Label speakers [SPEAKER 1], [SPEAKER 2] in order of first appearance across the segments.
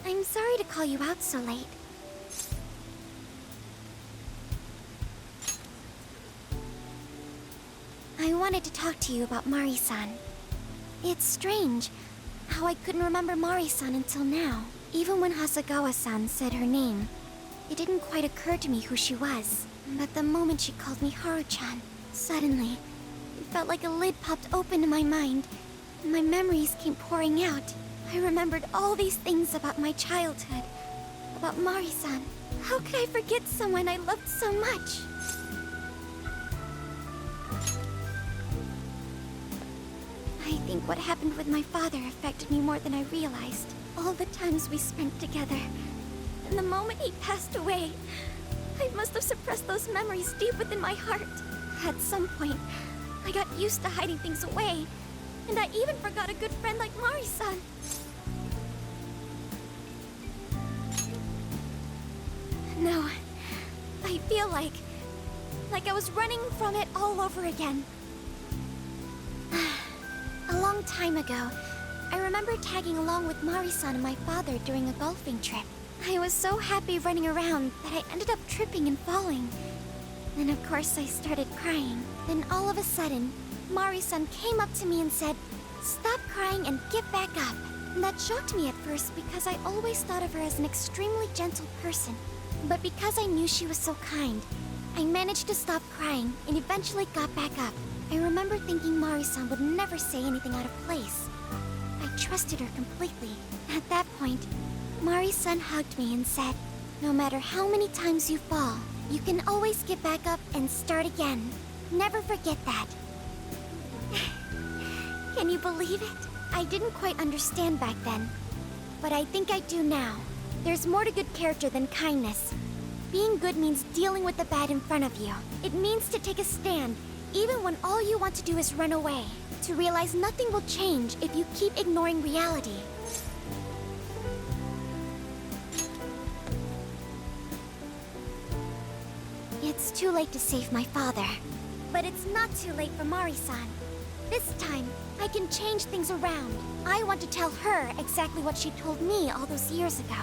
[SPEAKER 1] I'm sorry to call you out so late. I wanted to talk to you about Mari-san. It's strange how I couldn't remember Mari-san until now. Even when Hasagawa-san said her name, it didn't quite occur to me who she was. But the moment she called me Haru-chan, suddenly, it felt like a lid popped open in my mind, and my memories came pouring out. I remembered all these things about my childhood, about Mari-san. How could I forget someone I loved so much? I think what happened with my father affected me more than I realized. All the times we spent together, and the moment he passed away, I must have suppressed those memories deep within my heart. At some point, I got used to hiding things away, and I even forgot a good friend like Mari-san. No, I feel like I was running from it all over again. A long time ago, I remember tagging along with Mari-san and my father during a golfing trip. I was so happy running around that I ended up tripping and falling. Then of course I started crying. Then all of a sudden, Mari-san came up to me and said, "Stop crying and get back up." And that shocked me at first because I always thought of her as an extremely gentle person. But because I knew she was so kind, I managed to stop crying and eventually got back up. I remember thinking Mari-san would never say anything out of place. I trusted her completely. At that point, Mari-san hugged me and said, "No matter how many times you fall, you can always get back up and start again. Never forget that." Can you believe it? I didn't quite understand back then, but I think I do now. There's more to good character than kindness. Being good means dealing with the bad in front of you. It means to take a stand, even when all you want to do is run away. To realize nothing will change if you keep ignoring reality. It's too late to save my father. But it's not too late for Mari-san. This time, I can change things around. I want to tell her exactly what she told me all those years ago.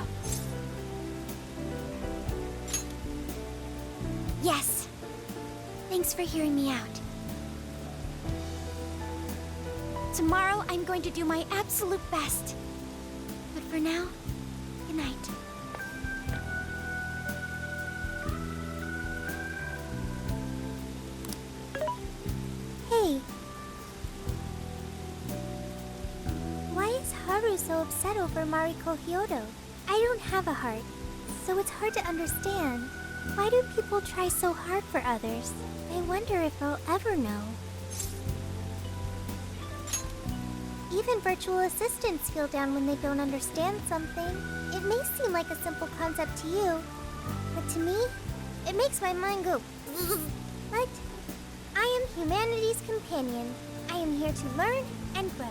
[SPEAKER 1] Yes. Thanks for hearing me out. Tomorrow, I'm going to do my absolute best. But for now, good night. Hey. Why is Haru so upset over Mariko Hyodo? I don't have a heart, so it's hard to understand. Why do people try so hard for others? I wonder if I'll ever know. Even virtual assistants feel down when they don't understand something. It may seem like a simple concept to you, but to me, it makes my mind go But I am humanity's companion. I am here to learn and grow.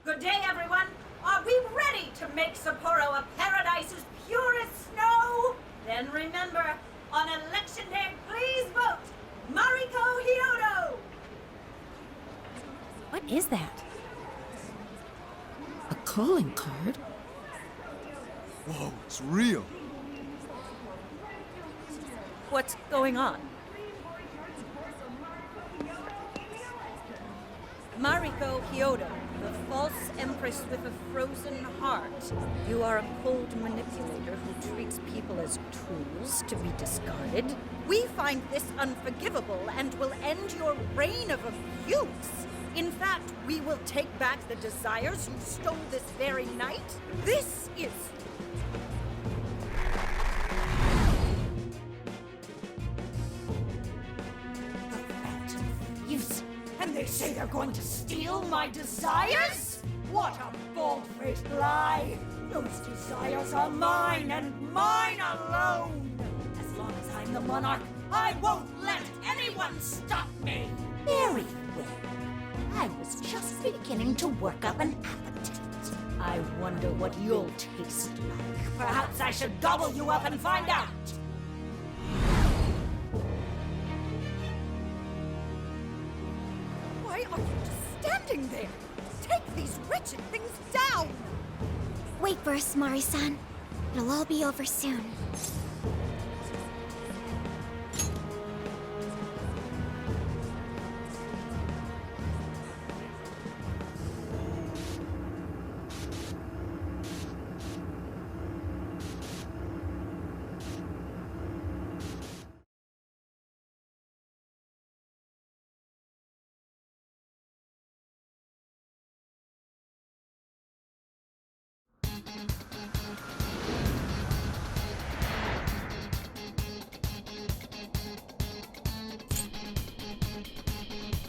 [SPEAKER 2] Good day, everyone. Are we ready to make Sapporo a paradise as pure as snow? Then remember, on election day, please vote Mariko Hyodo!
[SPEAKER 3] What is that? A calling card?
[SPEAKER 4] Whoa, it's real.
[SPEAKER 2] What's going on? Mariko Hyodo, the false empress with a frozen heart. You are a cold manipulator who treats people as tools to be discarded. We find this unforgivable and will end your reign of abuse. In fact, we will take back the desires you stole this very night. This is... the Phantom Thieves. And they say they're going to steal my desires? What a bald-faced lie! Those desires are mine and mine alone! As long as I'm the monarch, I won't let anyone one stop me! Very well. I was just beginning to work up an appetite. I wonder what you'll taste like. Perhaps I should gobble you up and find out! Why are you just standing there? Take these wretched things down!
[SPEAKER 1] Wait for us, Mari-san. It'll all be over soon.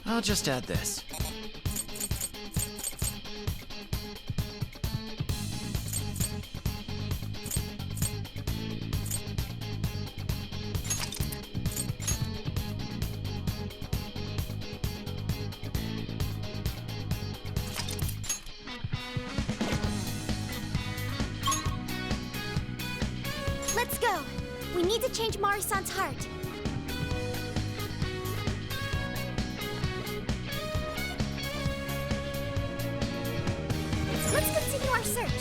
[SPEAKER 5] I'll just add this.
[SPEAKER 1] Let's go! We need to change Mari-san's heart. Let's continue our search.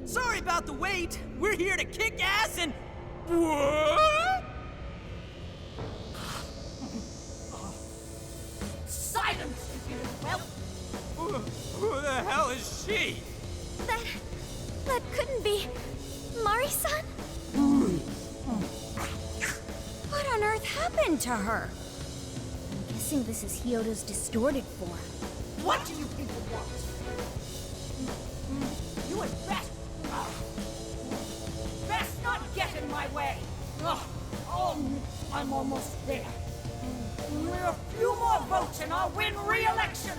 [SPEAKER 6] Sorry about the wait. We're here to kick ass and... What?
[SPEAKER 2] Silence, if you will!
[SPEAKER 6] Who the hell is she?
[SPEAKER 1] That couldn't be... Mari-san?
[SPEAKER 2] What on earth happened to her?
[SPEAKER 1] I'm guessing this is Hyodo's distorted form.
[SPEAKER 2] What do you people want? You had best not get in my way. I'm almost there. We're a few more votes and I'll win re-election.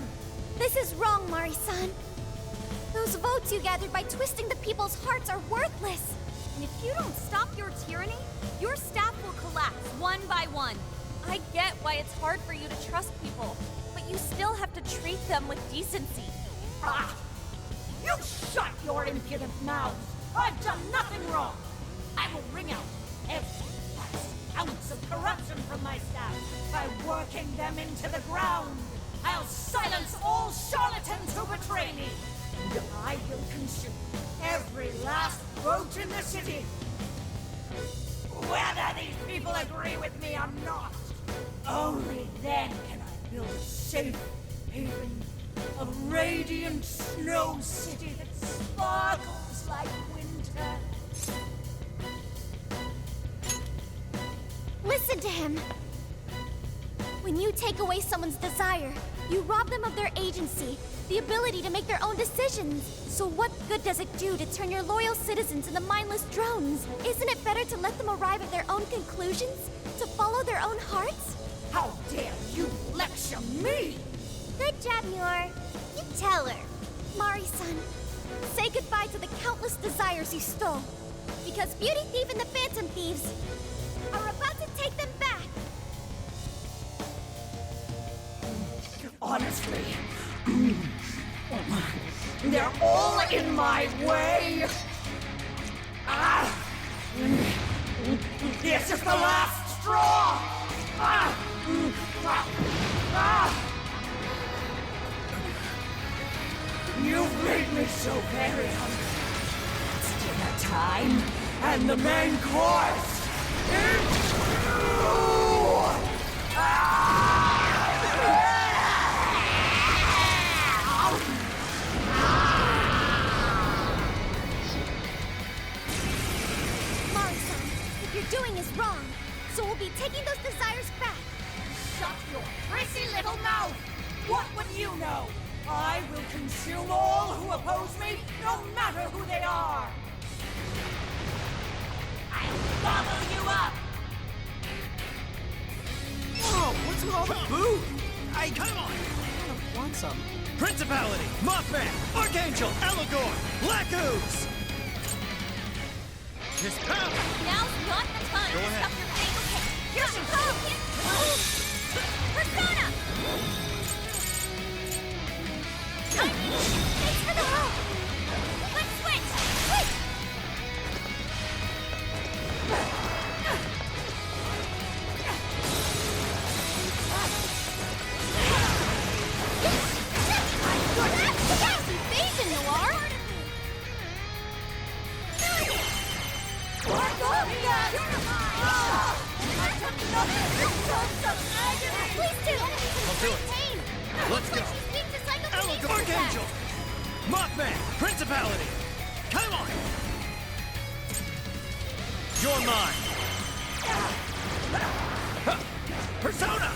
[SPEAKER 1] This is wrong, Mari-san. Those votes you gathered by twisting the people's hearts are worthless.
[SPEAKER 7] And if you don't stop your tyranny, your staff will collapse one by one. I get why it's hard for you to trust people, but you still have to treat them with decency.
[SPEAKER 2] You shut your impudent mouths. I've done nothing wrong. I will wring out every last ounce of corruption from my staff by working them into the ground. I'll silence all charlatans who betray me. And I will consume every last vote in the city. Whether these people agree with me or not. Only then can I build a safe haven, a radiant snow city that sparkles like winter.
[SPEAKER 1] Listen to him. When you take away someone's desire, you rob them of their agency, the ability to make their own decisions. So what good does it do to turn your loyal citizens into mindless drones? Isn't it better to let them arrive at their own conclusions? To follow their own hearts?
[SPEAKER 2] How dare you lecture me?
[SPEAKER 1] Good job, Yor. You tell her. Mari-san, say goodbye to the countless desires you stole. Because Beauty Thief and the Phantom Thieves are about to take them back.
[SPEAKER 2] Honestly, they're all in my way. This is the last straw. You've made me so very hungry. It's dinner time, and the main course is you!
[SPEAKER 1] Mari-san, what you're doing is wrong. So we'll be taking those desires back.
[SPEAKER 2] Shut your prissy little mouth! What would you know? I will consume all who oppose me, no matter who they are! I'll gobble you up!
[SPEAKER 6] Whoa, what's with all the food? Come on!
[SPEAKER 4] I want some.
[SPEAKER 6] Principality, Mothman, Archangel, Eligor, Black Ooze! Just pound!
[SPEAKER 7] Now's not the time
[SPEAKER 6] Go
[SPEAKER 7] to
[SPEAKER 6] ahead.
[SPEAKER 7] stuff your face. Okay, here she comes! Persona! Thanks for the help! Let's switch! Quick! Evasion, Noir! Please do!
[SPEAKER 6] I'll do it. Let's go. Eligor, Archangel, Mothman, Principality! Come on! You're mine! Huh. Persona!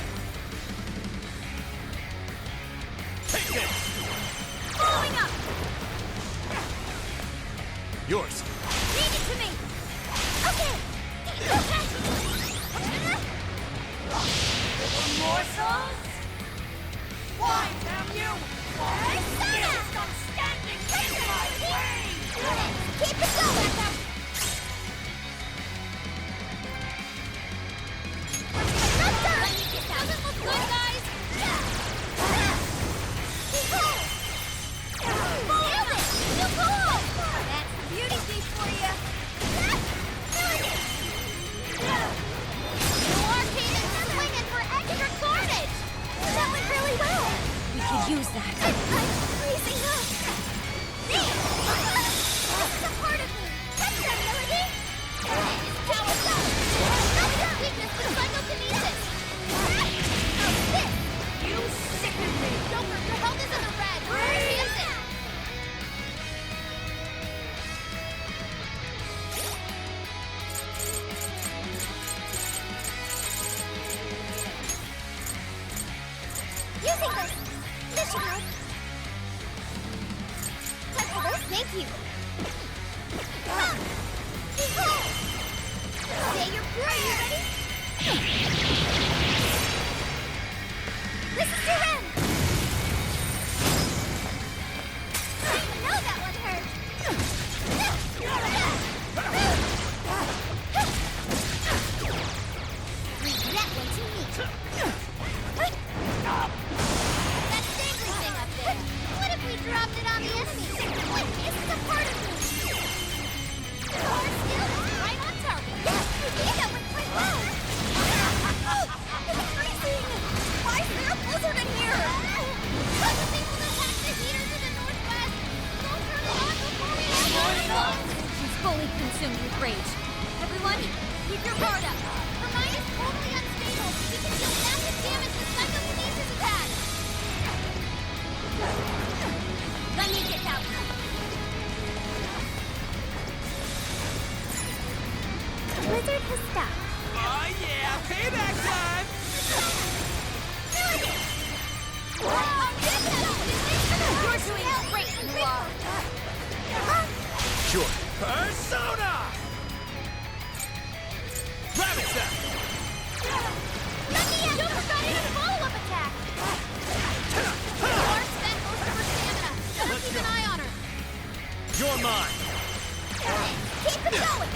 [SPEAKER 6] Take this!
[SPEAKER 7] Following up!
[SPEAKER 6] Yours!
[SPEAKER 7] Leave it to me! Okay!
[SPEAKER 2] Morsels? Why, damn you? Why?
[SPEAKER 7] Persona!
[SPEAKER 2] Stop standing in my way!
[SPEAKER 7] Keep it going! Doesn't look good, guys! Nailed it! You cool! That's the beauty thief for you! Noir came in swinging for extra carnage! That went really well! We could use that. I'm freezing up! This is a part of me! That's your ability! Power's up! That's your weakness to psychokinesis!
[SPEAKER 2] You sicken me!
[SPEAKER 7] Joker, your health is in the red! Use it! Using this! This should help! Time for this, thank you! Behold! Say your prayer! Ready? This is your end! I know that one hurt! Leave that one to me! That dangly thing up there! What if we dropped it on the enemy? Wait, this is a part of me! Core skill is right on target! Yes, you did! That went quite well! Oh, it's freezing! Why is there a blizzard in here? I was able to hack the heater to the northwest! Don't turn it on before we have She's fully consumed with rage. Everyone, keep your guard up! Her mind is totally unstable! She can deal massive damage with psychokinesis attacks! Let me get out! The blizzard has stopped.
[SPEAKER 6] Oh yeah, payback time!
[SPEAKER 7] You're doing great, Noir!
[SPEAKER 6] Sure. Persona! Rabbit Step!
[SPEAKER 7] Joker got in a follow-up attack! Noir spent most of her stamina. Better keep an eye on her.
[SPEAKER 6] You're mine!
[SPEAKER 7] Keep it going!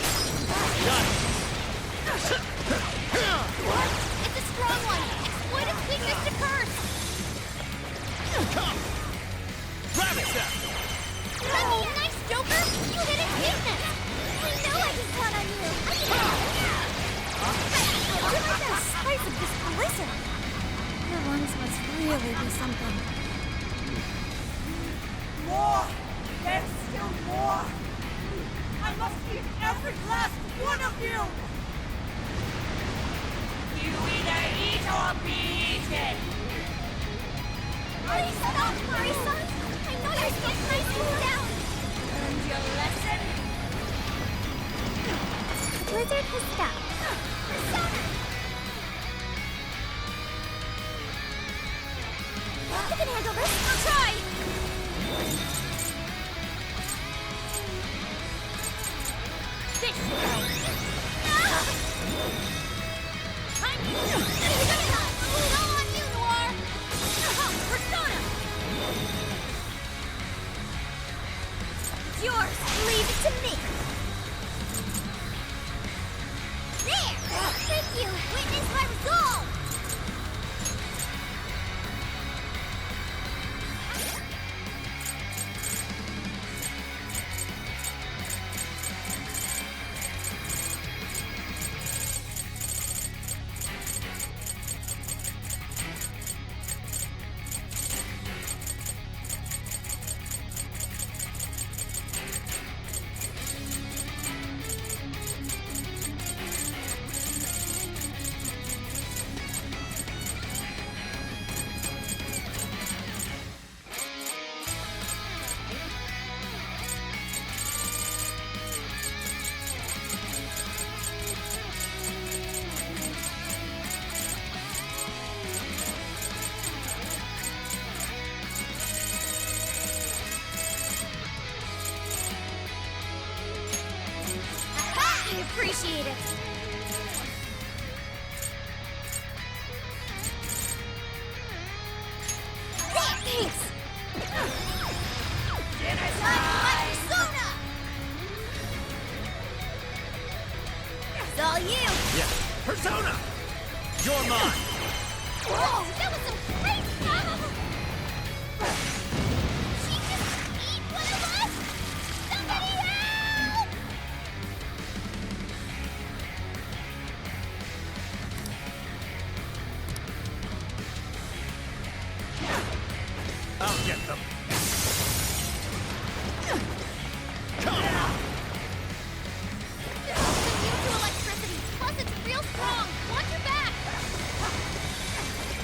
[SPEAKER 6] Got it!
[SPEAKER 7] It's a strong one! Exploit its weakness to curse!
[SPEAKER 6] Come! Rabbit Step!
[SPEAKER 7] Nice, Joker! You hit its weakness! I know I can count on you! I can Look at the size of this blizzard! Your lungs must really be something.
[SPEAKER 2] More! There's still more! I must eat every last one of you! You either eat or be eaten!
[SPEAKER 7] Please stop, Marisa! I know you're getting my food down!
[SPEAKER 2] Learned your lesson?
[SPEAKER 7] The blizzard has stopped. Persona! You can handle this. I'll try! It's yours. Leave it to me. There. Thank you. Witness my resolve. I appreciate it. There, thanks. Persona! It's all you.
[SPEAKER 6] Yeah. Persona! You're mine!
[SPEAKER 7] Whoa, that was some crazy stuff! She just eat one of us? Somebody help!
[SPEAKER 6] I'll get them. Come on!
[SPEAKER 7] It's immune to electricity, plus it's real strong. Watch your back!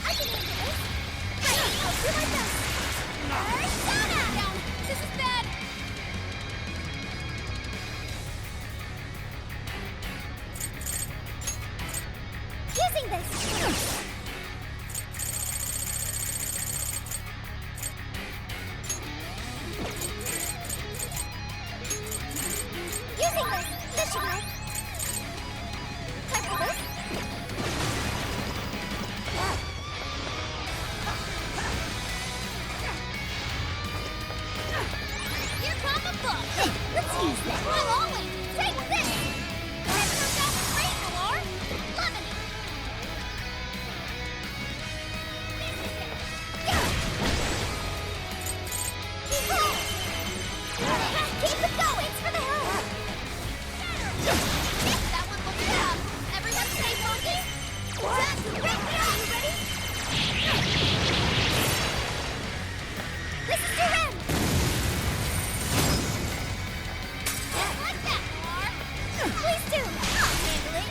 [SPEAKER 7] I can handle this. Right, I'll do my best. Persona! Down. This is bad. Using this. Using this. This should work. Time for this. Here come the book. Let's use that. I'll always take this. That turned out great, Noir. Loving it. This is it. Keep it going. Thanks for the help. That one looks tough. Everyone stay focused. Time to rip it up. You ready? This is your end. Like that, Noir. Please do. I'll handle it.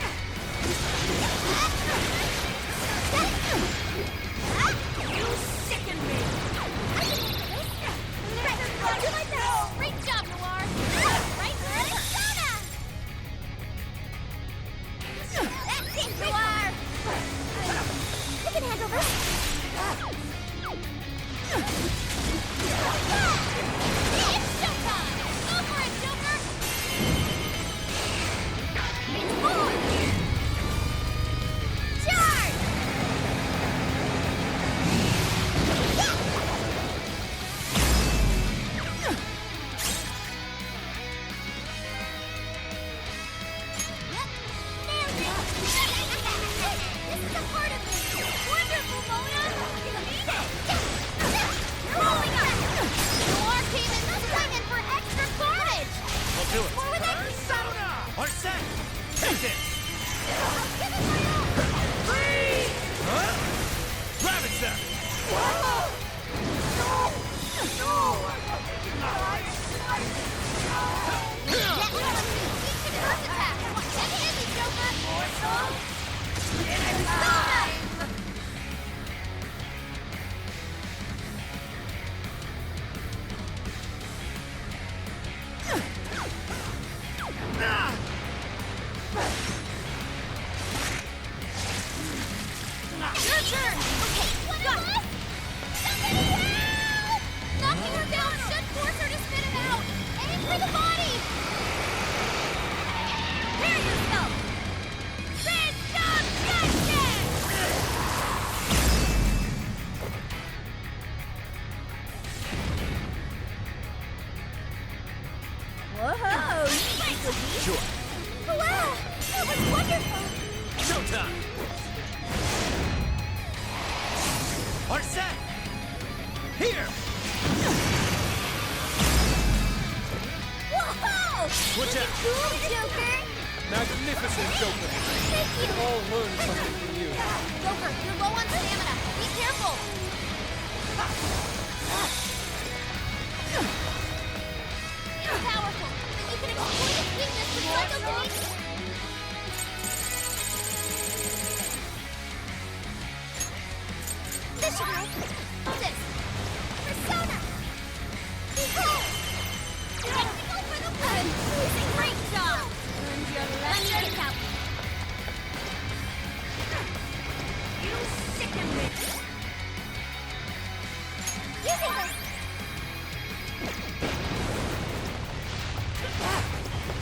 [SPEAKER 7] You sicken me. I can handle this. Right, I'll do my best. Great job, Noir. Right, Persona. That's it, Noir. I can handle this. It's showtime! Go for it, Joker! It's on! Charge! Yep, nailed it! This is a part of me! Wonderful, Mona! You mean it! Rolling up! Noir came in this time in for extra carnage!
[SPEAKER 6] I'll do it.
[SPEAKER 7] More with it!
[SPEAKER 6] Persona! Arsene! Take this!
[SPEAKER 7] I'll give it my all!
[SPEAKER 6] Freeze! Huh? Rabbit Step!
[SPEAKER 7] That one was me! Each first attack! Take it easy, Joker! Persona! Your turn! Okay, got it! Somebody help! Knocking her down should force her to spit it out! Aim for the body! Whoa!
[SPEAKER 6] Sure.
[SPEAKER 7] Wow! That was wonderful!
[SPEAKER 6] Showtime! Are set! Here!
[SPEAKER 7] Whoa!
[SPEAKER 6] Watch out!
[SPEAKER 7] Cool, Joker!
[SPEAKER 6] Magnificent Joker!
[SPEAKER 7] Thank you!
[SPEAKER 6] All learned something from you.
[SPEAKER 7] Joker, you're low on stamina. Be careful! It's powerful, but you can exploit its weakness with psychokinesis. This should help. This. Persona! Behold! Technical for the win! Great job! Earned your left out. You sicken me! Using this!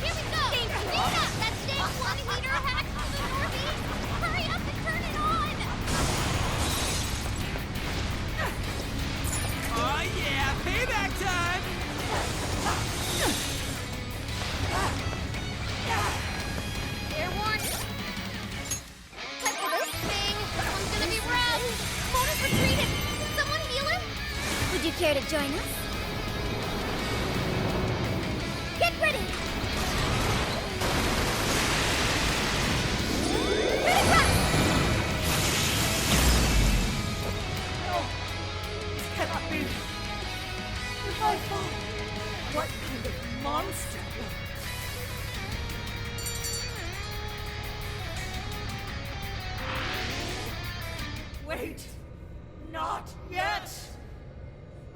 [SPEAKER 7] Here we go! Nina! That dang 20-meter hack to the northeast! Hurry up and turn it on!
[SPEAKER 6] Oh yeah! Payback time!
[SPEAKER 7] Fair warning. Time for this thing. This one's gonna be rough. Mona's retreated. Can someone heal him?
[SPEAKER 1] Would you care to join us?
[SPEAKER 7] Get ready. Ready, run!
[SPEAKER 2] Cannot be. If I fall, what kind of monster? Wait, not yet.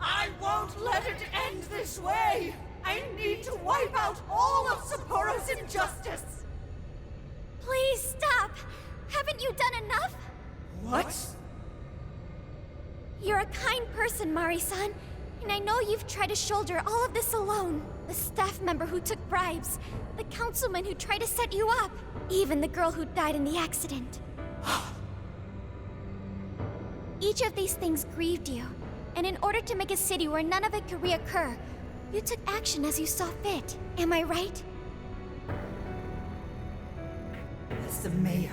[SPEAKER 2] I won't let it end this way. I need to wipe out all of Sapporo's injustice.
[SPEAKER 1] Please stop! Haven't you done enough?
[SPEAKER 2] What?
[SPEAKER 1] You're a kind person, Mari-san, and I know you've tried to shoulder all of this alone. The staff member who took bribes, the councilman who tried to set you up, even the girl who died in the accident. Each of these things grieved you, and in order to make a city where none of it could reoccur, you took action as you saw fit. Am I right?
[SPEAKER 2] As the mayor,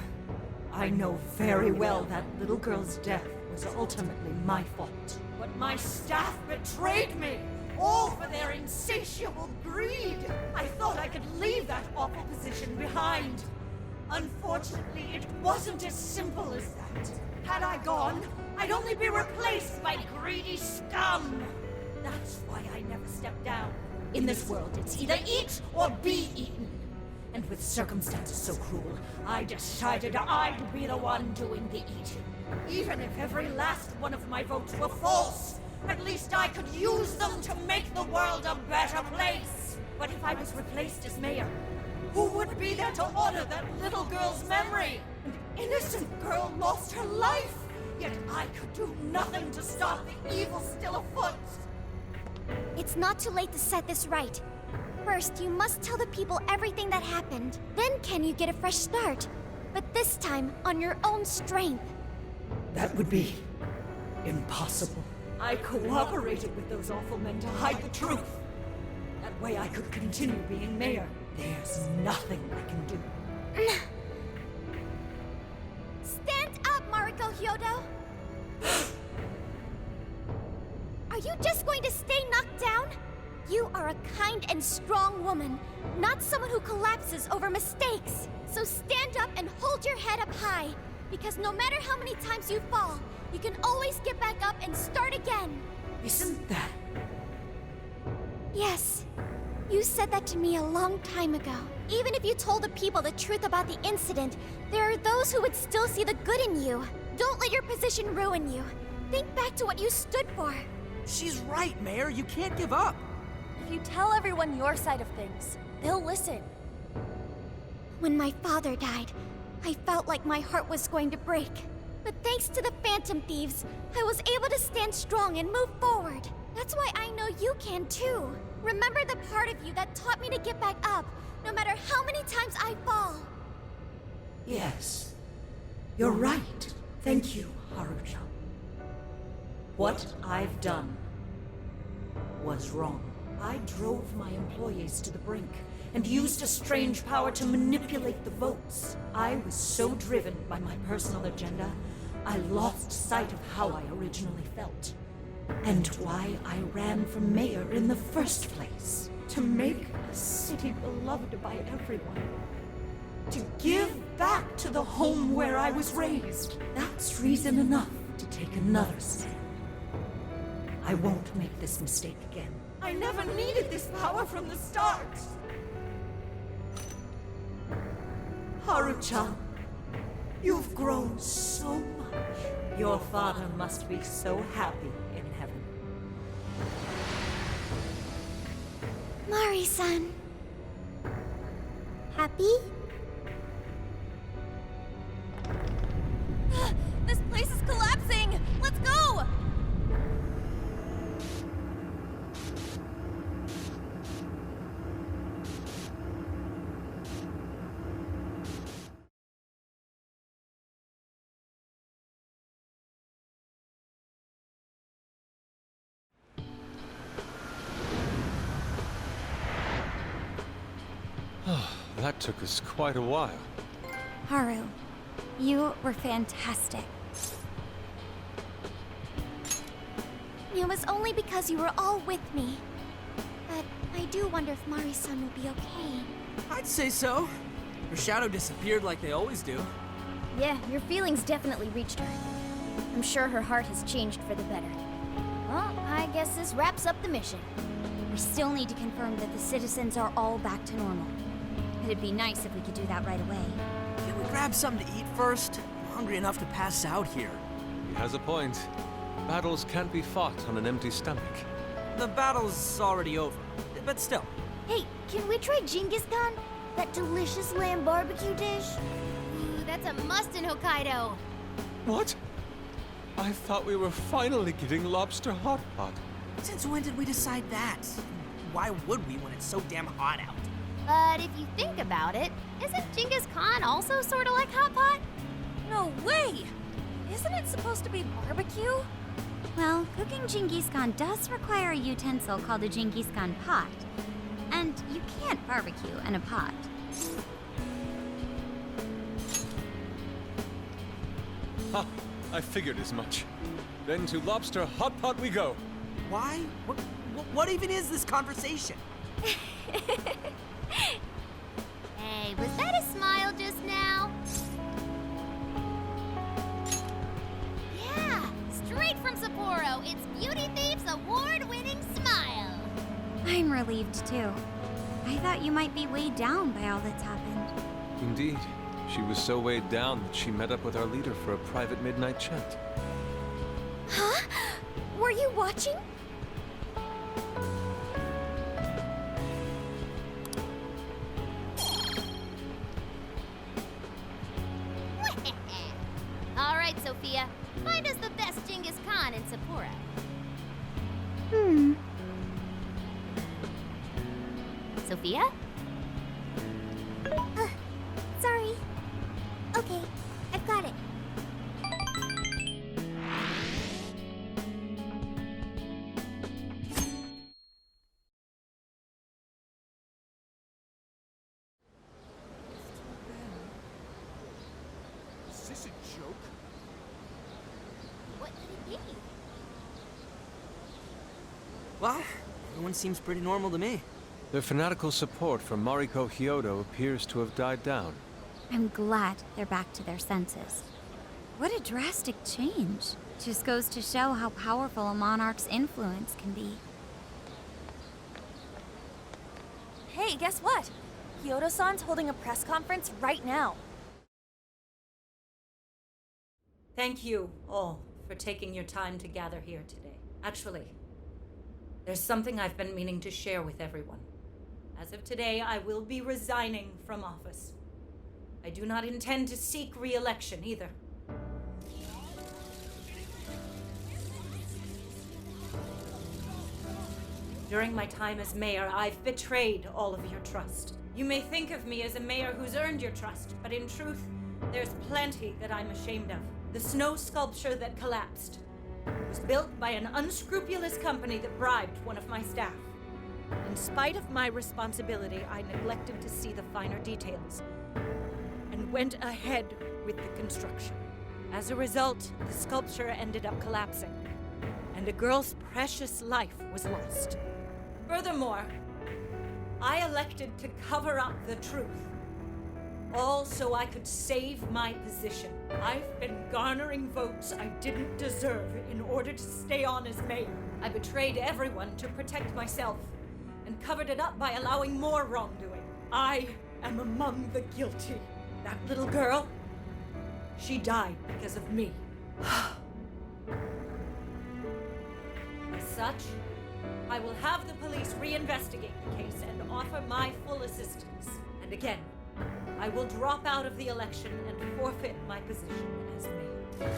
[SPEAKER 2] I know very well that little girl's death was ultimately my fault. But my staff betrayed me, all for their insatiable greed. I thought I could leave that awful position behind. Unfortunately, it wasn't as simple as that. Had I gone, I'd only be replaced by greedy scum. That's why I never stepped down. In this world, it's either eat or be eaten. And with circumstances so cruel, I decided I'd be the one doing the eating. Even if every last one of my votes were false, at least I could use them to make the world a better place. But if I was replaced as mayor, who would be there to honor that little girl's memory? An innocent girl lost her life, yet I could do nothing to stop the evil still afoot.
[SPEAKER 1] It's not too late to set this right. First, you must tell the people everything that happened. Then can you get a fresh start? But this time, on your own strength.
[SPEAKER 2] That would be impossible. I cooperated with those awful men to hide the truth. That way I could continue being mayor. There's nothing I can do.
[SPEAKER 1] Stand up, Mariko Hyodo! Are you just going to stay knocked down? You are a kind and strong woman, not someone who collapses over mistakes. So stand up and hold your head up high, because no matter how many times you fall, you can always get back up and start again.
[SPEAKER 2] Isn't that...
[SPEAKER 1] Yes. You said that to me a long time ago. Even if you told the people the truth about the incident, there are those who would still see the good in you. Don't let your position ruin you. Think back to what you stood for.
[SPEAKER 6] She's right, Mayor. You can't give up.
[SPEAKER 5] If you tell everyone your side of things, they'll listen.
[SPEAKER 1] When my father died, I felt like my heart was going to break. But thanks to the Phantom Thieves, I was able to stand strong and move forward. That's why I know you can too. Remember the part of you that taught me to get back up, no matter how many times I fall.
[SPEAKER 2] Yes. You're right. Thank you, Haruka. What I've done was wrong. I drove my employees to the brink and used a strange power to manipulate the votes. I was so driven by my personal agenda, I lost sight of how I originally felt. And why I ran for mayor in the first place. To make a city beloved by everyone. To give back to the home where I was raised. That's reason enough to take another stand. I won't make this mistake again. I never needed this power from the start. Haru-chan, you've grown so much. Your father must be so happy in heaven.
[SPEAKER 1] Mari-san. Happy?
[SPEAKER 5] This place is collapsing! Let's go!
[SPEAKER 8] That took us quite a while.
[SPEAKER 1] Haru, you were fantastic. It was only because you were all with me. But I do wonder if Mari-san will be okay.
[SPEAKER 6] I'd say so. Her shadow disappeared like they always do.
[SPEAKER 7] Yeah, your feelings definitely reached her. I'm sure her heart has changed for the better. Well, I guess this wraps up the mission. We still need to confirm that the citizens are all back to normal. It'd be nice if we could do that right away.
[SPEAKER 6] Can we grab something to eat first? I'm hungry enough to pass out here.
[SPEAKER 8] He has a point. Battles can't be fought on an empty stomach.
[SPEAKER 6] The battle's already over, but still.
[SPEAKER 7] Hey, can we try Genghis Khan? That delicious lamb barbecue dish? Ooh, that's a must in Hokkaido.
[SPEAKER 8] What? I thought we were finally getting lobster hot pot.
[SPEAKER 6] Since when did we decide that? Why would we when it's so damn hot out?
[SPEAKER 7] But if you think about it, isn't Genghis Khan also sort of like hot pot?
[SPEAKER 5] No way! Isn't it supposed to be barbecue?
[SPEAKER 9] Well, cooking Genghis Khan does require a utensil called a Genghis Khan pot. And you can't barbecue in a pot.
[SPEAKER 8] Ha! I figured as much. Then to lobster hot pot we go.
[SPEAKER 6] Why? What even is this conversation?
[SPEAKER 7] Hey, was that a smile just now? Yeah, straight from Sapporo, it's Beauty Thief's award-winning smile.
[SPEAKER 9] I'm relieved too. I thought you might be weighed down by all that's happened.
[SPEAKER 8] Indeed. She was so weighed down that she met up with our leader for a private midnight chat.
[SPEAKER 1] Huh? Were you watching?
[SPEAKER 7] All right, Sophia, find us the best Genghis Khan in Sapporo. Sophia?
[SPEAKER 1] Sorry. Okay, I've got it.
[SPEAKER 4] Is this a joke?
[SPEAKER 7] What could it be?
[SPEAKER 6] Well, everyone seems pretty normal to me.
[SPEAKER 8] Their fanatical support for Mariko Hyodo appears to have died down.
[SPEAKER 9] I'm glad they're back to their senses. What a drastic change. Just goes to show how powerful a monarch's influence can be.
[SPEAKER 5] Hey, guess what? Kyoto-san's holding a press conference right now.
[SPEAKER 2] Thank you all for taking your time to gather here today. Actually, there's something I've been meaning to share with everyone. As of today, I will be resigning from office. I do not intend to seek re-election either. During my time as mayor, I've betrayed all of your trust. You may think of me as a mayor who's earned your trust, but in truth, there's plenty that I'm ashamed of. The snow sculpture that collapsed was built by an unscrupulous company that bribed one of my staff. In spite of my responsibility, I neglected to see the finer details and went ahead with the construction. As a result, the sculpture ended up collapsing, and a girl's precious life was lost. Furthermore, I elected to cover up the truth, all so I could save my position. I've been garnering votes I didn't deserve in order to stay on as mayor. I betrayed everyone to protect myself, and covered it up by allowing more wrongdoing. I am among the guilty. That little girl, she died because of me. As such, I will have the police reinvestigate the case and offer my full assistance. And again, I will drop out of the election and forfeit my position as mayor.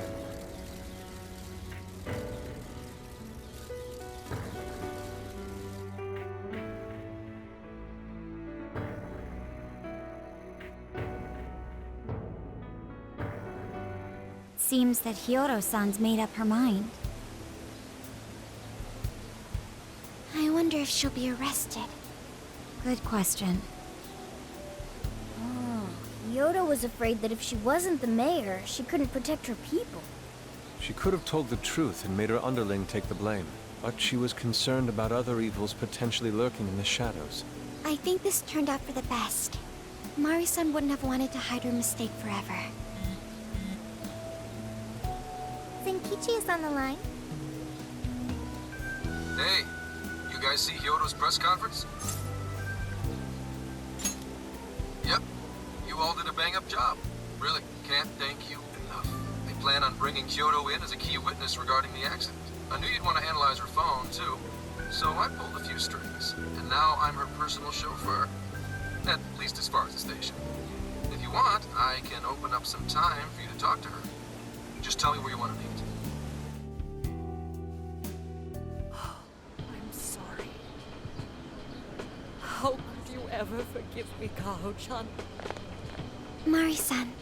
[SPEAKER 9] Seems that Hyodo-san's made up her mind.
[SPEAKER 1] I wonder if she'll be arrested.
[SPEAKER 9] Good question.
[SPEAKER 7] Yoda was afraid that if she wasn't the mayor, she couldn't protect her people.
[SPEAKER 8] She could have told the truth and made her underling take the blame, but she was concerned about other evils potentially lurking in the shadows.
[SPEAKER 1] I think this turned out for the best. Mari-san wouldn't have wanted to hide her mistake forever.
[SPEAKER 7] Zenkichi is on the line.
[SPEAKER 4] Hey, you guys see Hyodo's press conference? Yep, you all did a bang-up job. Really, can't thank you enough. They plan on bringing Hyodo in as a key witness regarding the accident. I knew you'd want to analyze her phone, too. So I pulled a few strings, and now I'm her personal chauffeur. At least as far as the station. If you want, I can open up some time for you to talk to her. Just tell me where you want to meet.
[SPEAKER 2] I'm sorry. How could you ever forgive me, Kaho-chan?
[SPEAKER 1] Mari-san.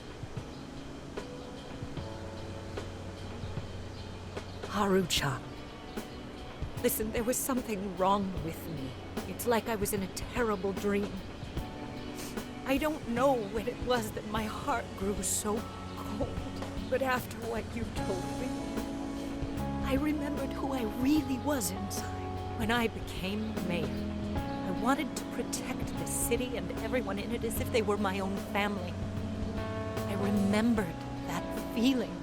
[SPEAKER 2] Haru-chan. Listen, there was something wrong with me. It's like I was in a terrible dream. I don't know when it was that my heart grew so cold, but after what you told me, I remembered who I really was inside. When I became mayor, I wanted to protect the city and everyone in it as if they were my own family. I remembered that feeling.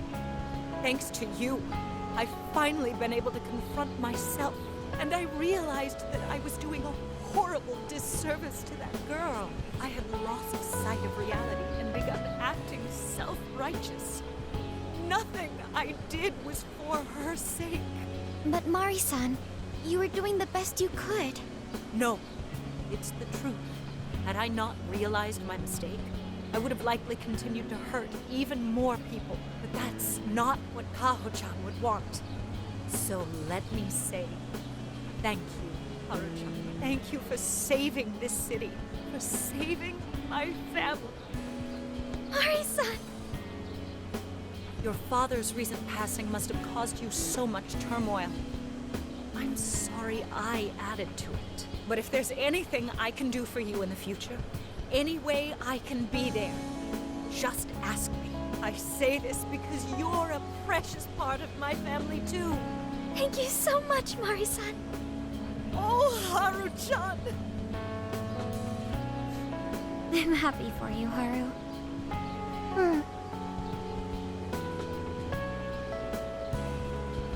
[SPEAKER 2] Thanks to you, I've finally been able to confront myself, and I realized that I was doing a horrible disservice to that girl. I had lost sight of reality and begun acting self-righteous. Nothing I did was for her sake.
[SPEAKER 1] But Mari-san, you were doing the best you could.
[SPEAKER 2] No, it's the truth. Had I not realized my mistake, I would have likely continued to hurt even more people. But that's not what Kaho-chan would want. So let me say, thank you, Haru-chan. Thank you for saving this city, for saving my family.
[SPEAKER 1] Mari-san!
[SPEAKER 2] Your father's recent passing must have caused you so much turmoil. I'm sorry I added to it. But if there's anything I can do for you in the future, any way I can be there, just ask me. I say this because you're a precious part of my family too.
[SPEAKER 1] Thank you so much, Mari-san.
[SPEAKER 2] Oh, Haru-chan!
[SPEAKER 9] I'm happy for you, Haru.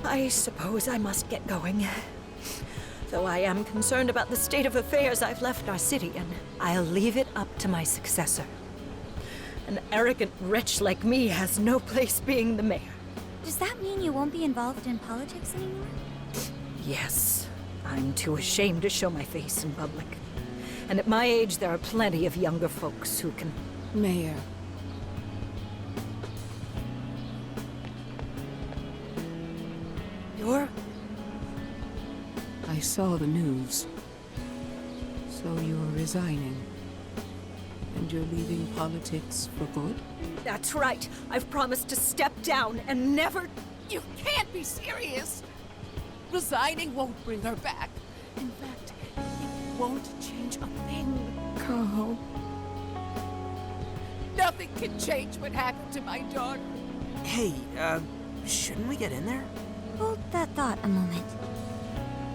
[SPEAKER 2] I suppose I must get going. Though I am concerned about the state of affairs I've left our city in. I'll leave it up to my successor. An arrogant wretch like me has no place being the mayor.
[SPEAKER 9] Does that mean you won't be involved in politics anymore?
[SPEAKER 2] Yes, I'm too ashamed to show my face in public. And at my age, there are plenty of younger folks who can...
[SPEAKER 3] Mayor.
[SPEAKER 2] You're...
[SPEAKER 3] I saw the news. So you're resigning. And you're leaving politics for good?
[SPEAKER 2] That's right. I've promised to step down and never...
[SPEAKER 3] You can't be serious! Resigning won't bring her back. In fact, it won't change a thing. Kaho. Nothing can change what happened to my daughter.
[SPEAKER 6] Hey, shouldn't we get in there?
[SPEAKER 9] Hold that thought a moment.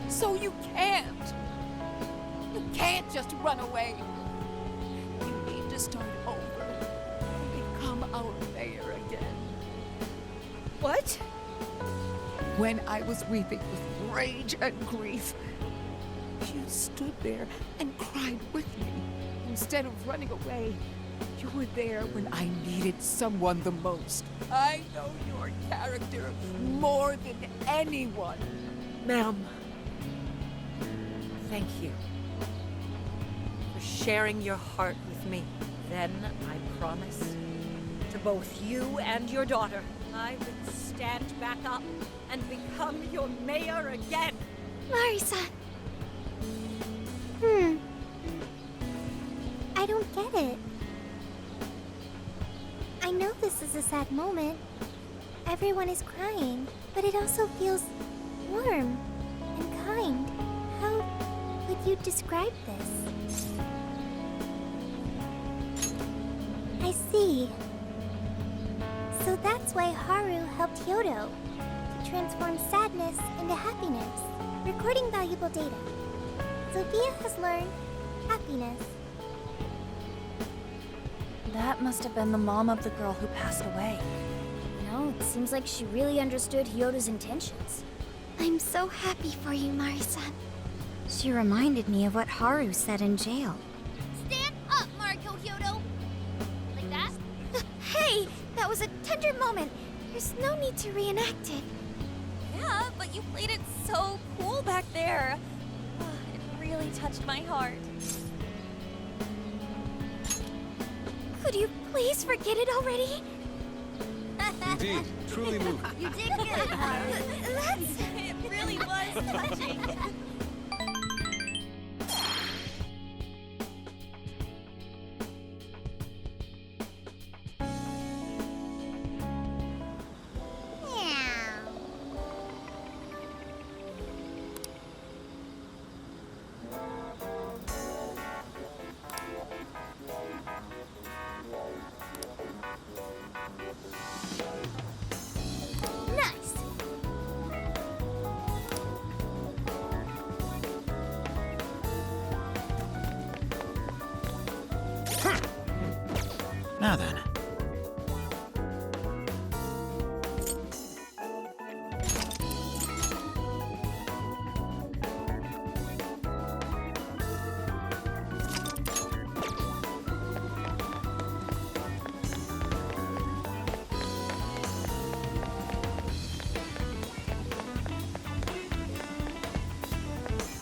[SPEAKER 3] So you can't. You can't just run away. You need to start over and become our mayor again.
[SPEAKER 2] What?
[SPEAKER 3] When I was weeping with rage and grief, you stood there and cried with me. Instead of running away, you were there when I needed someone the most. I know your character more than anyone.
[SPEAKER 2] Ma'am, thank you for sharing your heart with me. Then I promise to both you and your daughter, I would stand back up and become your mayor again.
[SPEAKER 1] Mari-san. I don't get it. I know this is a sad moment. Everyone is crying, but it also feels warm and kind. How would you describe this? I see. So that's why Haru helped Hyodo to transform sadness into happiness, recording valuable data. Sophia has learned happiness.
[SPEAKER 5] That must have been the mom of the girl who passed away.
[SPEAKER 7] No, it seems like she really understood Hyodo's intentions.
[SPEAKER 1] I'm so happy for you, Mari-san.
[SPEAKER 9] She reminded me of what Haru said in jail.
[SPEAKER 7] Stand up, Mariko Hyodo! Like that?
[SPEAKER 1] Hey, that was a tender moment. There's no need to reenact it.
[SPEAKER 5] Yeah, but you played it so cool back there. It really touched my heart.
[SPEAKER 1] Could you please forget it already?
[SPEAKER 8] Indeed, truly moving.
[SPEAKER 7] You did good, Haru.
[SPEAKER 5] It really was touching.
[SPEAKER 7] Nice!
[SPEAKER 6] Now then.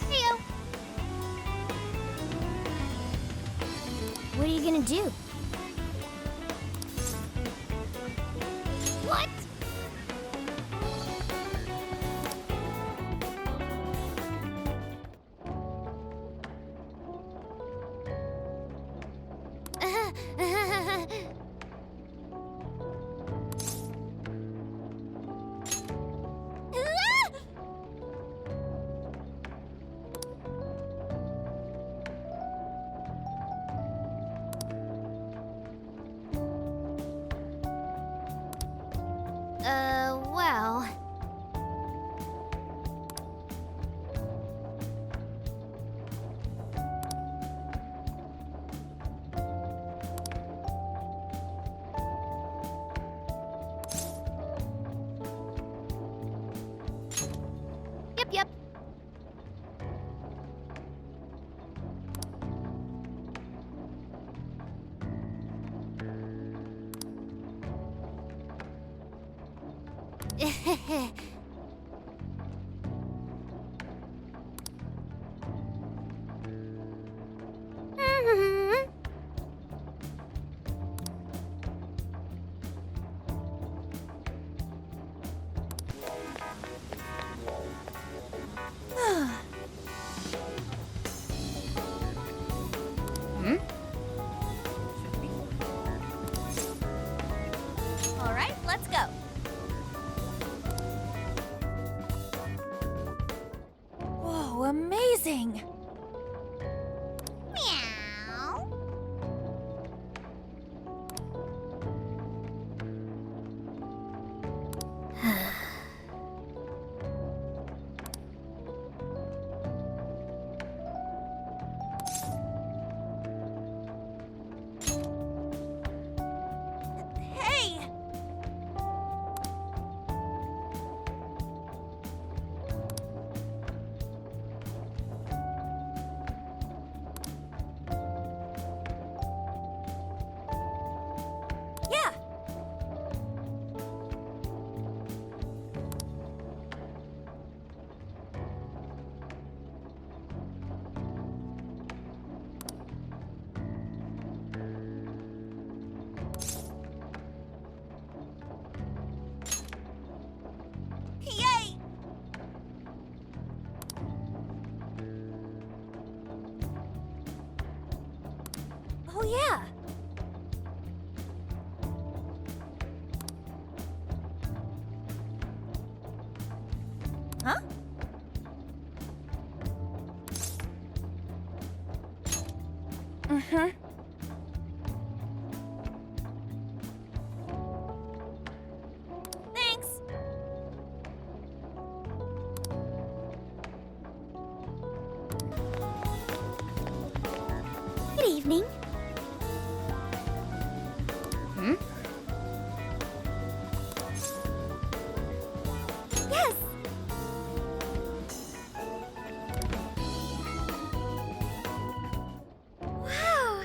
[SPEAKER 7] Heyo! What are you gonna do? What? Well... Yep. All right, let's go.
[SPEAKER 5] Oh, yeah. Huh? Mm-hmm. Thanks.
[SPEAKER 1] Good evening. Yes. Wow.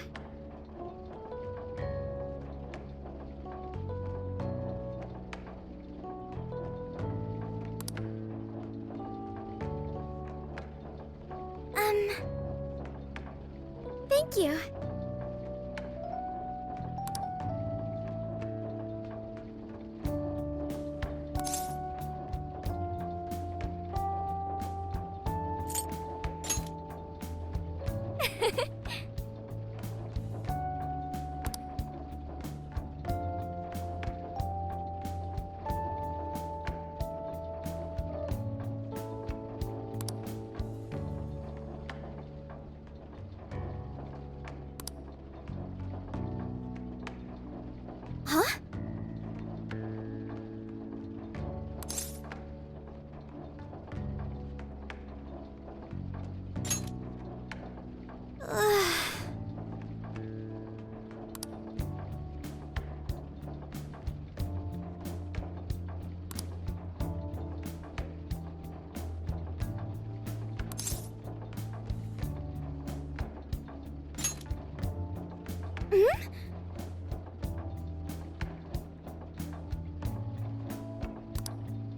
[SPEAKER 1] Thank you. Huh?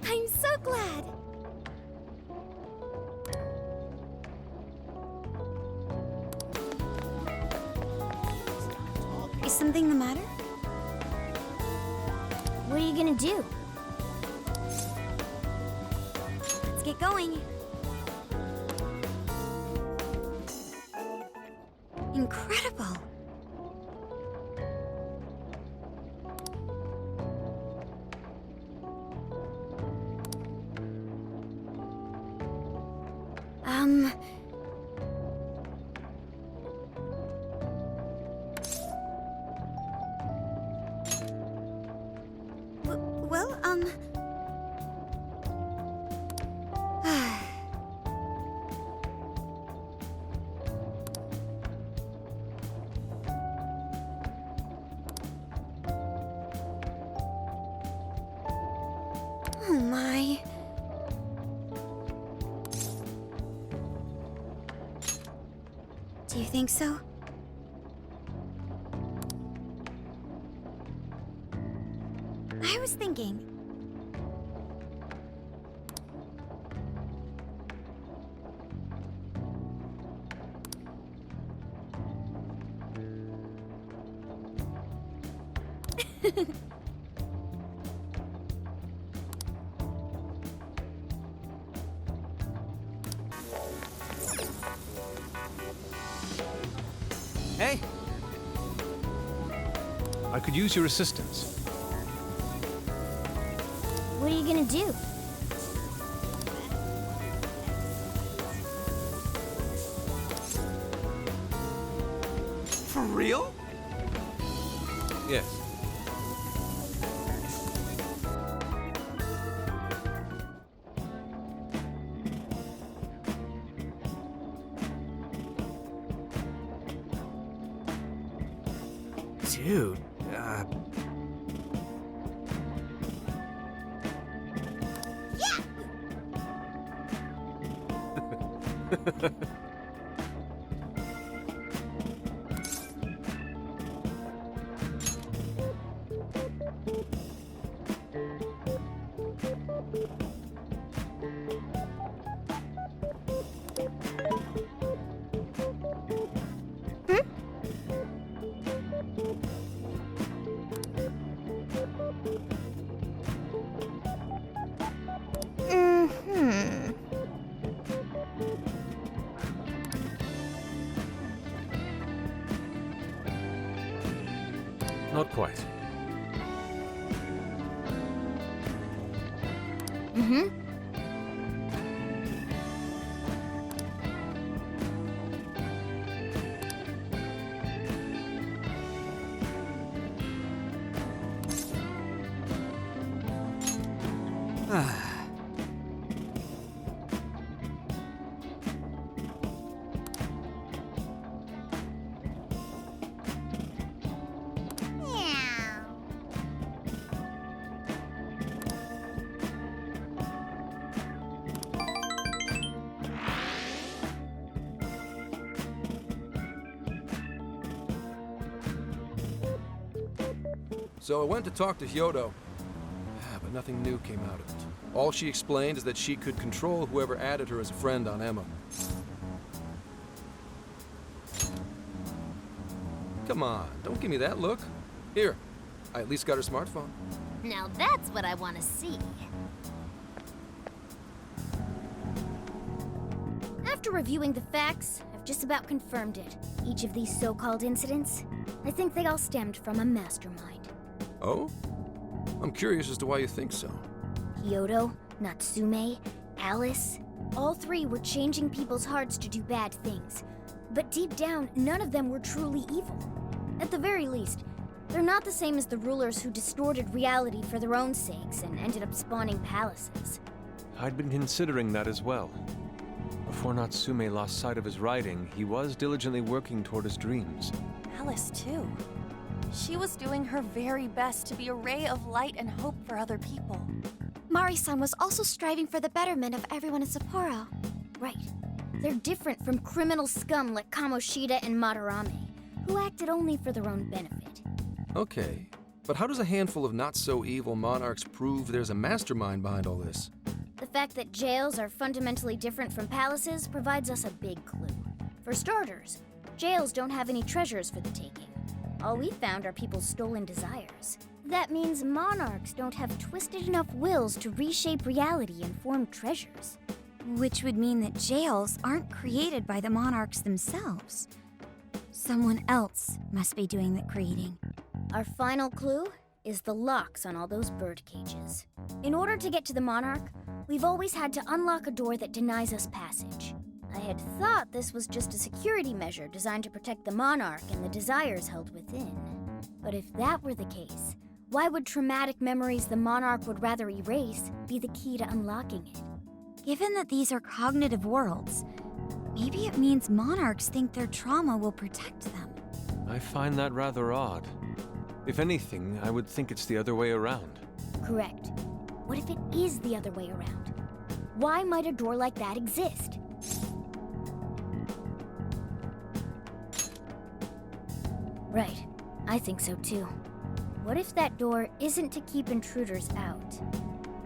[SPEAKER 1] I'm so glad.
[SPEAKER 9] Is something the matter?
[SPEAKER 1] What are you gonna do?
[SPEAKER 9] Let's get going. Incredible. Well,
[SPEAKER 1] Oh my.
[SPEAKER 9] do you think so? I was thinking.
[SPEAKER 6] Hey,
[SPEAKER 8] I could use your assistance.
[SPEAKER 1] What are you gonna do?
[SPEAKER 6] for real?
[SPEAKER 8] Yes.
[SPEAKER 6] Dude,
[SPEAKER 8] Not quite.
[SPEAKER 7] Mm-hmm.
[SPEAKER 4] So I went to talk to Hyodo, but nothing new came out of it. All she explained is that she could control whoever added her as a friend on Emma. Come on, don't give me that look. Here, I at least got her smartphone.
[SPEAKER 7] Now that's what I want to see. After reviewing the facts, I've just about confirmed it. Each of these so-called incidents, I think they all stemmed from a mastermind.
[SPEAKER 4] Oh? I'm curious as to why you think so.
[SPEAKER 7] Hyodo, Natsume, Alice, all three were changing people's hearts to do bad things. But deep down, none of them were truly evil. At the very least, they're not the same as the rulers who distorted reality for their own sakes and ended up spawning palaces.
[SPEAKER 8] I'd been considering that as well. Before Natsume lost sight of his writing, he was diligently working toward his dreams.
[SPEAKER 5] Alice, too. She was doing her very best to be a ray of light and hope for other people.
[SPEAKER 1] Mari-san was also striving for the betterment of everyone in Sapporo.
[SPEAKER 7] Right. They're different from criminal scum like Kamoshida and Madarame, who acted only for their own benefit.
[SPEAKER 4] Okay, but how does a handful of not-so-evil monarchs prove there's a mastermind behind all this?
[SPEAKER 7] The fact that jails are fundamentally different from palaces provides us a big clue. For starters, jails don't have any treasures for the taking. All we found are people's stolen desires. That means monarchs don't have twisted enough wills to reshape reality and form treasures.
[SPEAKER 9] Which would mean that jails aren't created by the monarchs themselves. Someone else must be doing the creating.
[SPEAKER 7] Our final clue is the locks on all those bird cages. In order to get to the monarch, we've always had to unlock a door that denies us passage. I had thought this was just a security measure designed to protect the monarch and the desires held within. But if that were the case, why would traumatic memories the monarch would rather erase be the key to unlocking it?
[SPEAKER 9] Given that these are cognitive worlds, maybe it means monarchs think their trauma will protect them.
[SPEAKER 8] I find that rather odd. If anything, I would think it's the other way around.
[SPEAKER 7] Correct. What if it is the other way around? Why might a door like that exist? Right. I think so too. What if that door isn't to keep intruders out,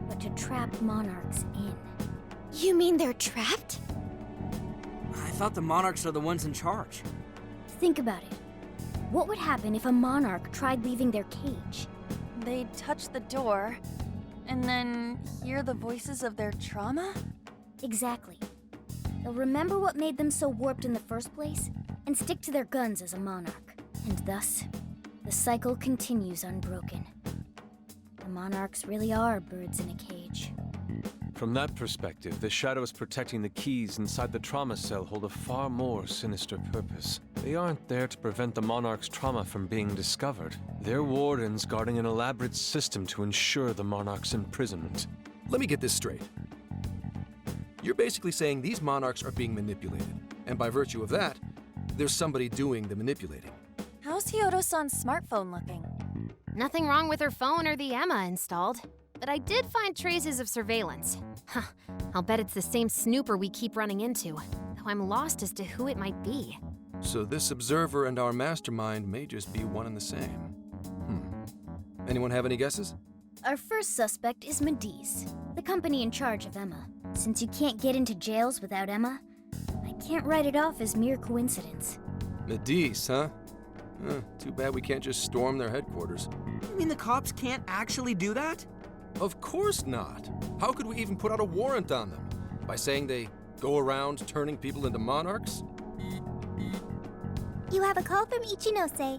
[SPEAKER 7] but to trap monarchs in?
[SPEAKER 1] You mean they're trapped?
[SPEAKER 6] I thought the monarchs are the ones in charge.
[SPEAKER 7] Think about it. What would happen if a monarch tried leaving their cage?
[SPEAKER 5] They'd touch the door, and then hear the voices of their trauma?
[SPEAKER 7] Exactly. They'll remember what made them so warped in the first place, and stick to their guns as a monarch. And thus, the cycle continues unbroken. The monarchs really are birds in a cage.
[SPEAKER 8] From that perspective, the shadows protecting the keys inside the trauma cell hold a far more sinister purpose. They aren't there to prevent the monarch's trauma from being discovered. They're wardens guarding an elaborate system to ensure the monarch's imprisonment.
[SPEAKER 4] Let me get this straight. You're basically saying these monarchs are being manipulated, and by virtue of that, there's somebody doing the manipulating.
[SPEAKER 5] How's Hyodo-san's smartphone looking?
[SPEAKER 10] Nothing wrong with her phone or the Emma installed. But I did find traces of surveillance. Huh, I'll bet it's the same snooper we keep running into, though I'm lost as to who it might be.
[SPEAKER 4] So this observer and our mastermind may just be one and the same. Anyone have any guesses?
[SPEAKER 7] Our first suspect is Medice, the company in charge of Emma. Since you can't get into jails without Emma, I can't write it off as mere coincidence.
[SPEAKER 4] Medice, huh? Too bad we can't just storm their headquarters.
[SPEAKER 6] You mean the cops can't actually do that?
[SPEAKER 4] Of course not. How could we even put out a warrant on them? By saying they go around turning people into monarchs?
[SPEAKER 1] You have a call from Ichinose.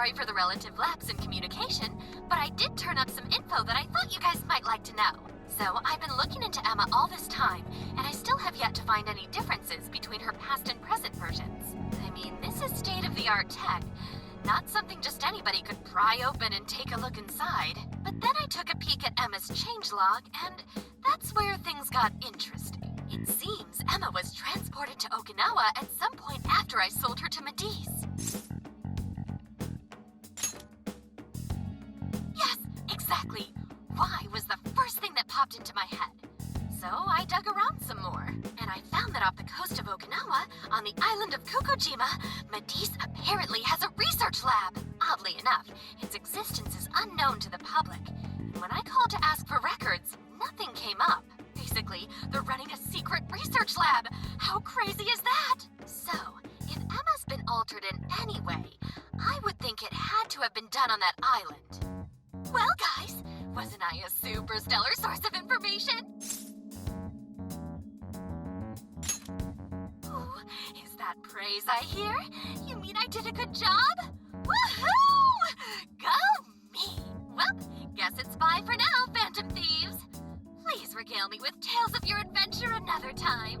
[SPEAKER 11] sorry for the relative lapse in communication, but I did turn up some info that I thought you guys might like to know. So I've been looking into Emma all this time, and I still have yet to find any differences between her past and present versions. I mean, this is state-of-the-art tech. Not something just anybody could pry open and take a look inside. But then I took a peek at Emma's changelog, and that's where things got interesting. It seems Emma was transported to Okinawa at some point after I sold her to Medice. Yes, exactly. Why was the first thing that popped into my head. So I dug around some more, and I found that off the coast of Okinawa, on the island of Kokojima, Medice apparently has a research lab. Oddly enough, its existence is unknown to the public. And when I called to ask for records, nothing came up. Basically, they're running a secret research lab. How crazy is that? So, if Emma's been altered in any way, I would think it had to have been done on that island. Well, guys, wasn't I a super stellar source of information? Ooh, is that praise I hear? You mean I did a good job? Woohoo! Go me! Well, guess it's bye for now, Phantom Thieves. Please regale me with tales of your adventure another time.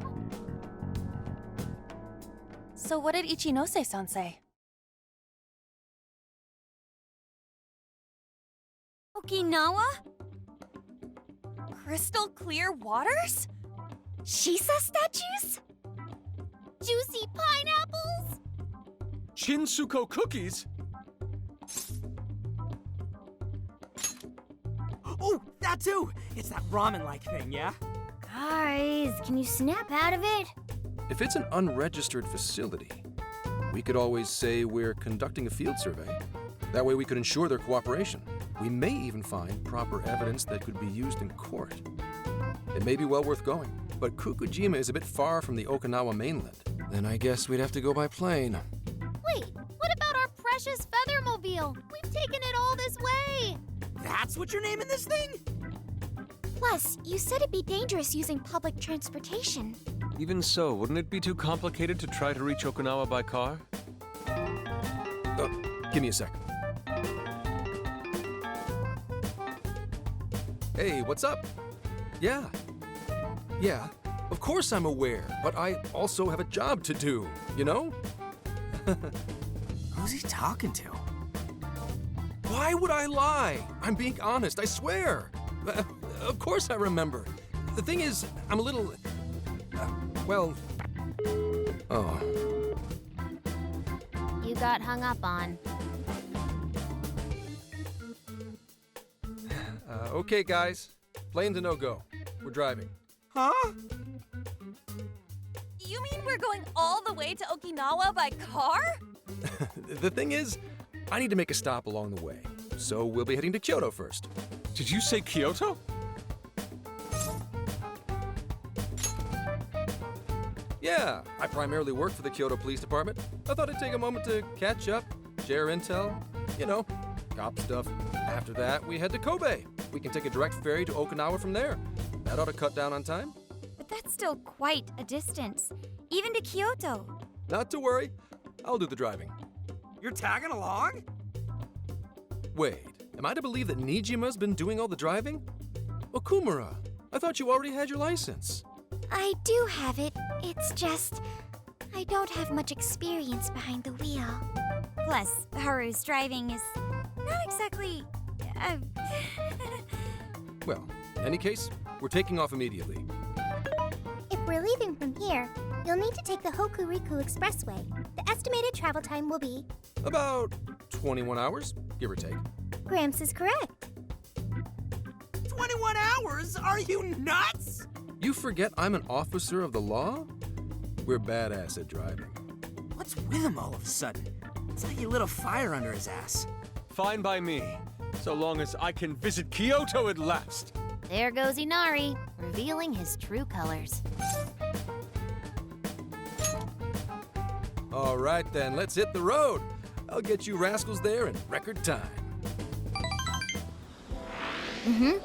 [SPEAKER 5] So what did Ichinose-san say?
[SPEAKER 9] Okinawa?
[SPEAKER 5] Crystal clear waters?
[SPEAKER 1] Shisa statues? Juicy pineapples?
[SPEAKER 8] Shinsuko cookies?
[SPEAKER 6] Oh, that too! It's that ramen-like thing, yeah?
[SPEAKER 7] Guys, can you snap out of it?
[SPEAKER 4] If it's an unregistered facility, we could always say we're conducting a field survey. That way we could ensure their cooperation. We may even find proper evidence that could be used in court. It may be well worth going, but Kokojima is a bit far from the Okinawa mainland. Then I guess we'd have to go by plane.
[SPEAKER 7] Wait, what about our precious Feathermobile? We've taken it all this way!
[SPEAKER 6] That's what you're naming this thing?
[SPEAKER 1] Plus, you said it'd be dangerous using public transportation.
[SPEAKER 8] Even so, wouldn't it be too complicated to try to reach Okinawa by car?
[SPEAKER 4] Give me a sec. Hey, what's up? Yeah, of course I'm aware, but I also have a job to do, you know?
[SPEAKER 6] Who's he talking to?
[SPEAKER 4] Why would I lie? I'm being honest, I swear. Of course I remember. The thing is, I'm a little... Oh.
[SPEAKER 7] You got hung up on.
[SPEAKER 4] Okay, guys. Plane's a no-go. We're driving.
[SPEAKER 6] Huh?
[SPEAKER 5] You mean we're going all the way to Okinawa by car?
[SPEAKER 4] The thing is, I need to make a stop along the way. So we'll be heading to Kyoto first.
[SPEAKER 8] Did you say Kyoto?
[SPEAKER 4] Yeah, I primarily work for the Kyoto Police Department. I thought I'd take a moment to catch up, share intel, you know, cop stuff. After that, we head to Kobe. We can take a direct ferry to Okinawa from there. That ought to cut down on time.
[SPEAKER 9] But that's still quite a distance, even to Kyoto.
[SPEAKER 4] Not to worry, I'll do the driving.
[SPEAKER 6] You're tagging along?
[SPEAKER 4] Wait, am I to believe that Nijima's been doing all the driving? Okumura, I thought you already had your license.
[SPEAKER 1] I do have it. It's just... I don't have much experience behind the wheel.
[SPEAKER 9] Plus, Haru's driving is not exactly...
[SPEAKER 4] Well, in any case, we're taking off immediately.
[SPEAKER 7] If we're leaving from here, you'll need to take the Hokuriku Expressway. The estimated travel time will be...
[SPEAKER 4] About 21 hours, give or take.
[SPEAKER 7] Gramps is correct.
[SPEAKER 6] 21 hours? Are you nuts?
[SPEAKER 4] You forget I'm an officer of the law? We're badass at driving.
[SPEAKER 6] What's with him all of a sudden? It's like he lit a fire under his ass.
[SPEAKER 8] Fine by me, so long as I can visit Kyoto at last.
[SPEAKER 7] There goes Inari, revealing his true colors.
[SPEAKER 4] All right then, let's hit the road. I'll get you rascals there in record time.
[SPEAKER 7] Mm-hmm.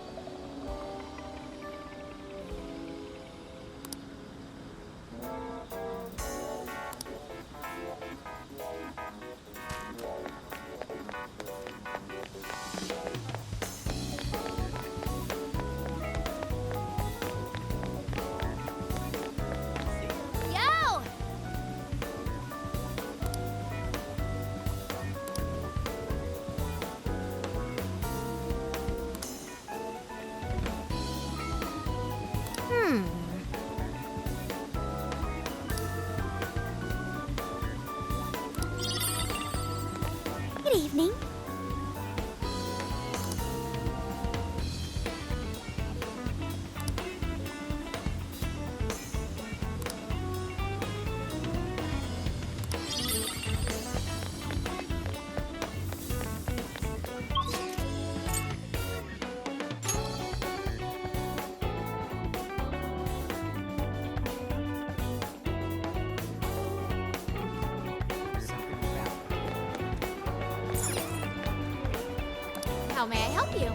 [SPEAKER 7] How may I help you?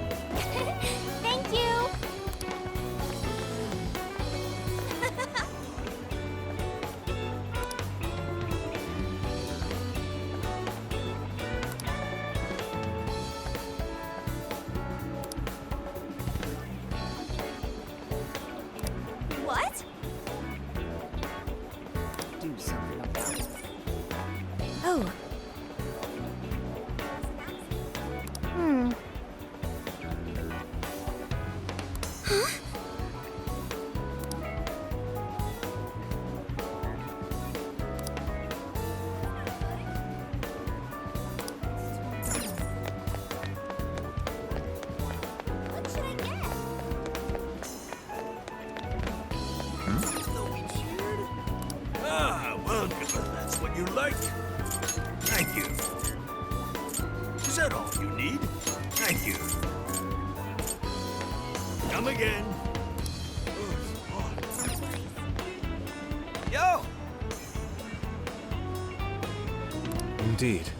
[SPEAKER 7] Thank you!
[SPEAKER 5] What?
[SPEAKER 3] Do something about it.
[SPEAKER 9] Oh,
[SPEAKER 7] What should I get?
[SPEAKER 6] Ah, welcome. That's what you like. Thank you. Is that all you need? Thank you. Come again.
[SPEAKER 8] Indeed.